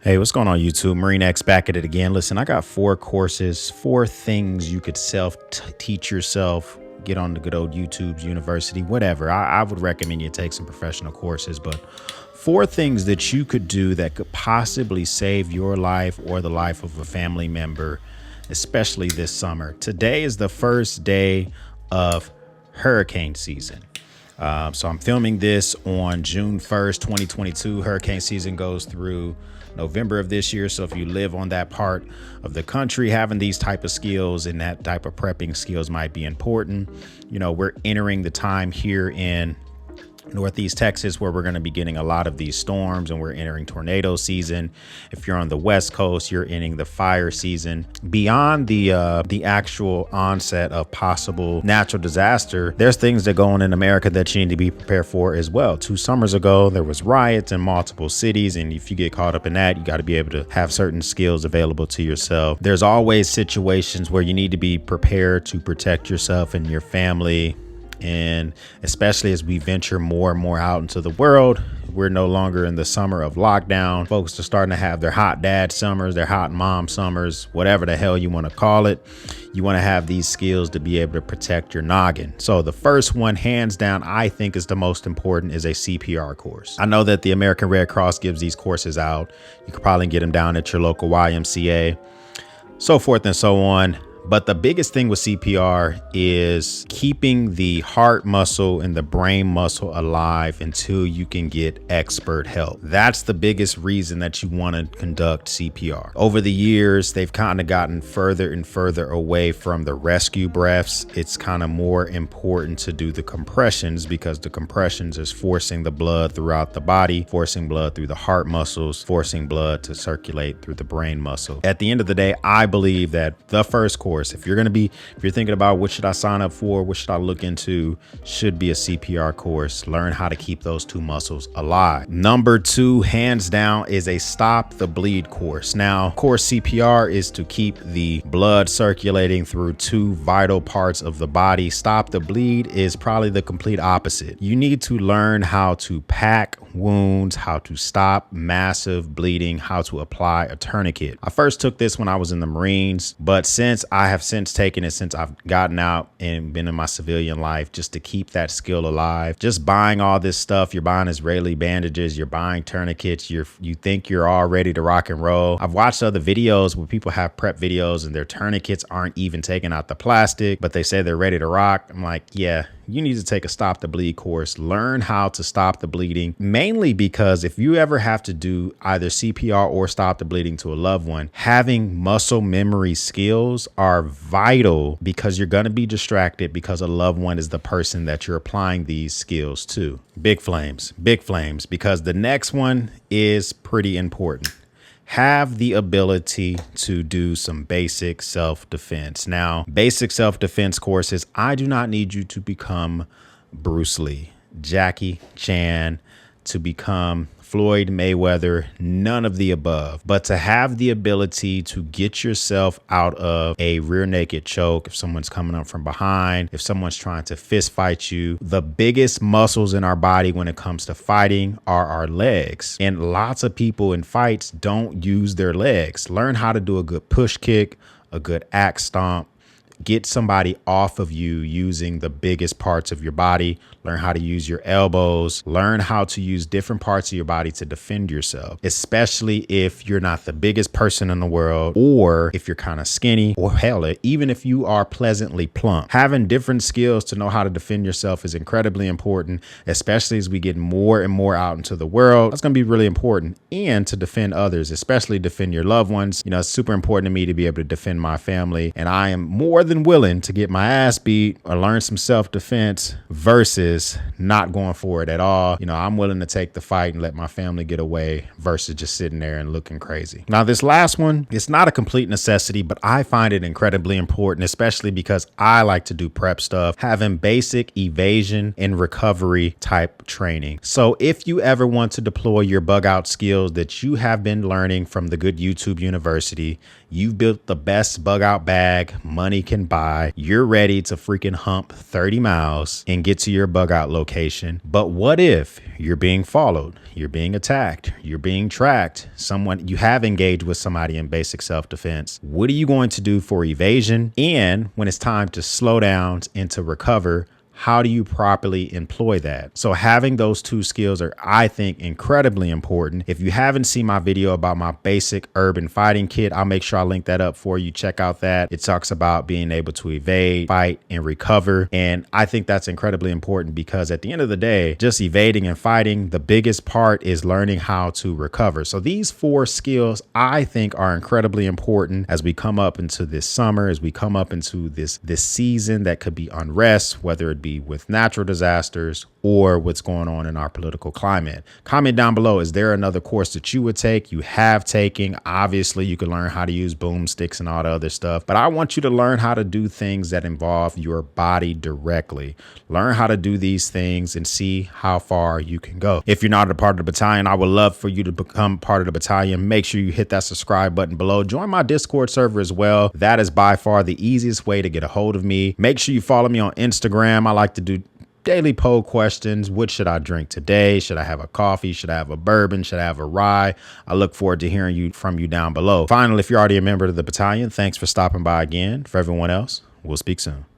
Hey, what's going on YouTube? Marine X back at it again. Listen, I got 4 courses, 4 things you could teach yourself, get on the good old YouTube's university, whatever. I would recommend you take some professional courses, but 4 things that you could do that could possibly save your life or the life of a family member, especially this summer. Today is the first day of hurricane season. So I'm filming this on June 1st, 2022. Hurricane season goes through November of this year. So if you live on that part of the country, having these type of skills and that type of prepping skills might be important. You know, we're entering the time here in Northeast Texas where we're going to be getting a lot of these storms, and we're entering tornado season. If you're on the West Coast, you're entering the fire season. Beyond the actual onset of possible natural disaster, there's things that go on in America that you need to be prepared for as well. 2 summers ago, there was riots in multiple cities, and if you get caught up in that, you got to be able to have certain skills available to yourself. There's always situations where you need to be prepared to protect yourself and your family. And especially as we venture more and more out into the world, we're no longer in the summer of lockdown. Folks are starting to have their hot dad summers, their hot mom summers, whatever the hell you want to call it. You want to have these skills to be able to protect your noggin. So the first one, hands down, I think is the most important, is a CPR course. I know that the American Red Cross gives these courses out. You could probably get them down at your local YMCA, so forth and so on. But the biggest thing with CPR is keeping the heart muscle and the brain muscle alive until you can get expert help. That's the biggest reason that you want to conduct CPR. Over the years, they've kind of gotten further and further away from the rescue breaths. It's kind of more important to do the compressions, because the compressions is forcing the blood throughout the body, forcing blood through the heart muscles, forcing blood to circulate through the brain muscle. At the end of the day, I believe that the first course, if you're thinking about what should I sign up for, what should I look into, should be a CPR course. Learn how to keep those 2 muscles alive. Number 2, hands down, is a stop the bleed course. Now, of course, CPR is to keep the blood circulating through 2 vital parts of the body. Stop the bleed is probably the complete opposite. You need to learn how to pack wounds, how to stop massive bleeding, how to apply a tourniquet. I first took this when I was in the Marines, but I have since taken it since I've gotten out and been in my civilian life, just to keep that skill alive. Just buying all this stuff, you're buying Israeli bandages, you're buying tourniquets, you think you're all ready to rock and roll. I've watched other videos where people have prep videos and their tourniquets aren't even taking out the plastic, but they say they're ready to rock. I'm like, yeah, you need to take a stop the bleed course. Learn how to stop the bleeding, mainly because if you ever have to do either CPR or stop the bleeding to a loved one, having muscle memory skills are vital, because you're going to be distracted because a loved one is the person that you're applying these skills to. Big flames, because the next one is pretty important. Have the ability to do some basic self-defense. Now, basic self-defense courses, I do not need you to become Bruce Lee, Jackie Chan, to become Floyd Mayweather, none of the above, but to have the ability to get yourself out of a rear naked choke if someone's coming up from behind, if someone's trying to fist fight you. The biggest muscles in our body when it comes to fighting are our legs, and lots of people in fights don't use their legs. Learn how to do a good push kick, a good axe stomp. Get somebody off of you using the biggest parts of your body. Learn how to use your elbows. Learn how to use different parts of your body to defend yourself, especially if you're not the biggest person in the world, or if you're kind of skinny, or hell, even if you are pleasantly plump. Having different skills to know how to defend yourself is incredibly important, especially as we get more and more out into the world. That's going to be really important. And to defend others, especially defend your loved ones. You know, it's super important to me to be able to defend my family, and I am more than willing to get my ass beat or learn some self-defense versus not going for it at all. You know, I'm willing to take the fight and let my family get away versus just sitting there and looking crazy. Now, this last one, it's not a complete necessity, but I find it incredibly important, especially because I like to do prep stuff, having basic evasion and recovery type training. So if you ever want to deploy your bug out skills that you have been learning from the good YouTube University, you've built the best bug out bag money can can buy. You're ready to freaking hump 30 miles and get to your bug out location. But what if you're being followed? You're being attacked. You're being tracked. You have engaged with somebody in basic self-defense. What are you going to do for evasion? And when it's time to slow down and to recover, how do you properly employ that? So having those two skills are, I think, incredibly important. If you haven't seen my video about my basic urban fighting kit, I'll make sure I link that up for you. Check out that. It talks about being able to evade, fight, and recover. And I think that's incredibly important because at the end of the day, just evading and fighting, the biggest part is learning how to recover. So these 4 skills, I think, are incredibly important as we come up into this summer, as we come up into this season that could be unrest, whether it be with natural disasters or what's going on in our political climate. Comment down below, is there another course that you would take, you have taken? Obviously, you can learn how to use boomsticks and all the other stuff, but I want you to learn how to do things that involve your body directly. Learn how to do these things and see how far you can go. If you're not a part of the battalion, I would love for you to become part of the battalion. Make sure you hit that subscribe button below. Join my Discord server as well. That is by far the easiest way to get a hold of me. Make sure you follow me on Instagram. I like to do daily poll questions. What should I drink today? Should I have a coffee? Should I have a bourbon? Should I have a rye? I look forward to hearing from you down below. Finally, if you're already a member of the battalion, thanks for stopping by again. For everyone else, we'll speak soon.